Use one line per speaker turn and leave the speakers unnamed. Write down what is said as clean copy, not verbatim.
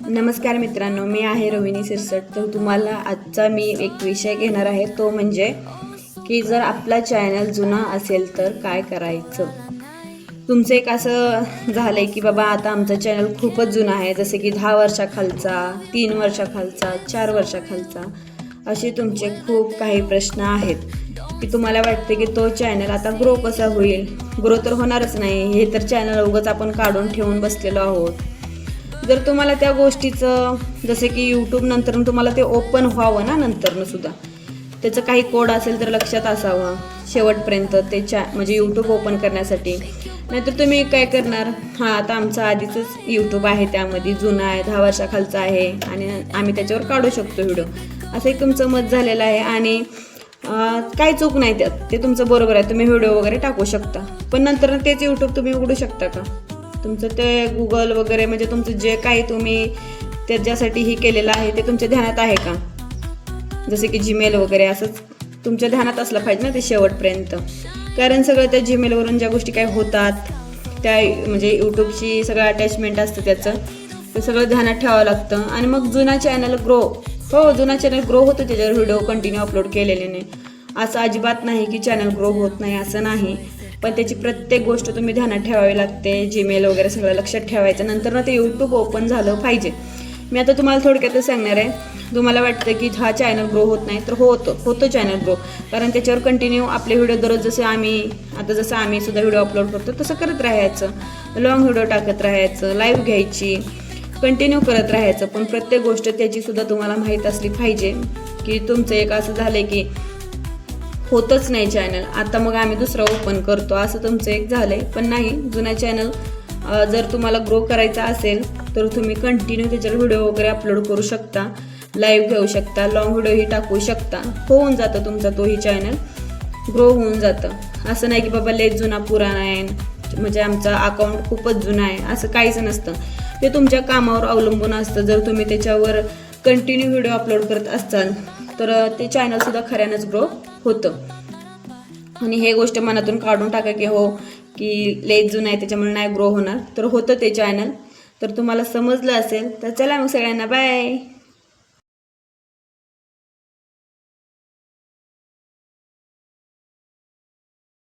नमस्कार मित्रांनो, मी आहे रोहिणी सिरसट। तर तुम्हाला आजचा मी एक विषय घेणार आहे, तो म्हणजे की जर आपला चॅनल जुना असेल तर काय करायचं। तुमचं एक असं झालंय की बाबा आता आमचा चॅनल खूपच जुना आहे, जसे की 10 वर्षाखालचा, 3 वर्षाखालचा, 4 वर्षाखालचा, असे तुमचे खूप काही प्रश्न आहेत की तुम्हाला वाटते की तो चॅनल आता ग्रो कसा होईल। ग्रो तर होणारच नाही, हे तर चॅनल उगाच आपण काढून ठेवून बसलेलो आहोत। जर तुम्हाला त्या गोष्टीचं जसे की यूट्यूब नंतर तुम्हाला ते ओपन व्हावं ना, नंतरनं सुद्धा त्याचं काही कोड असेल तर लक्षात असावं शेवटपर्यंत ते म्हणजे यूट्यूब ओपन करण्यासाठी। नाहीतर तुम्ही काय करणार, हां आता आमचा आधीच यूट्यूब आहे, त्यामध्ये जुना आहे, 10 वर्षाखालचा आहे आणि आम्ही त्याच्यावर काढू शकतो व्हिडिओ, असं एक तुमचं मत झालेलं आहे। आणि काही चूक नाही त्यात, ते तुमचं बरोबर आहे, तुम्ही व्हिडिओ वगैरे टाकू शकता, पण नंतर तेच यूट्यूब तुम्ही उघडू शकता का? तुमचं ते गुगल वगैरे म्हणजे तुमचं जे काही तुम्ही त्याच्यासाठी हे केलेलं आहे ते तुमच्या ध्यानात आहे का? जसे की जीमेल वगैरे असंच तुमच्या ध्यानात असलं पाहिजे ना ते शेवटपर्यंत, कारण सगळं त्या जीमेलवरून ज्या गोष्टी काय होतात त्या म्हणजे यूट्यूबची सगळं अटॅचमेंट असतं त्याचं, ते सगळं ध्यानात ठेवावं लागतं। आणि मग जुना चॅनल ग्रो, हो जुना चॅनल ग्रो होतो त्याच्यावर व्हिडिओ कंटिन्यू अपलोड केलेले नाही, असं अजिबात नाही की चॅनल ग्रो होत नाही, असं नाही। पण त्याची प्रत्येक गोष्ट तुम्ही ध्यानात ठेवावी लागते, जीमेल वगैरे सगळं लक्षात ठेवायचं, नंतर ना ते यूट्यूब ओपन झालं पाहिजे। मी आता तुम्हाला थोडक्यातच सांगणार आहे। तुम्हाला वाटतं की हा चॅनल ग्रो होत नाही, तर होतो चॅनल ग्रो, कारण त्याच्यावर कंटिन्यू आपले व्हिडिओ दररोज जसं आम्ही सुद्धा व्हिडिओ अपलोड करतो तसं करत राहायचं, लॉंग व्हिडिओ टाकत राहायचं, लाईव्ह घ्यायची, कंटिन्यू करत राहायचं। पण प्रत्येक गोष्ट त्याची सुद्धा तुम्हाला माहीत असली पाहिजे की तुमचं एक असं झालंय की होतच नाही चॅनल, आता मग आम्ही दुसरा ओपन करतो, असं तुमचं एक झालंय। पण नाही, जुना चॅनल जर तुम्हाला ग्रो करायचा असेल तर तुम्ही कंटिन्यू त्याच्यावर व्हिडिओ वगैरे अपलोड करू शकता, लाईव्ह घेऊ शकता, लॉंग व्हिडिओही टाकू शकता, होऊन जातं तुमचा तोही चॅनल ग्रो होऊन जातं। असं नाही की बाबा लय जुना पुराणा आहे म्हणजे आमचा अकाउंट खूपच जुना आहे, असं काहीच नसतं। ते तुमच्या कामावर अवलंबून असतं। जर तुम्ही त्याच्यावर कंटिन्यू व्हिडिओ अपलोड करत असाल तर ते चॅनलसुद्धा खऱ्यानंच ग्रो होतं। आणि हे गोष्ट मनातून काढून टाका की हो की लय जुनं आहे त्याच्यामुळे नाही ग्रो होणार, तर होतं ते चॅनल। तर तुम्हाला समजलं असेल तर चला मग सगळ्यांना बाय।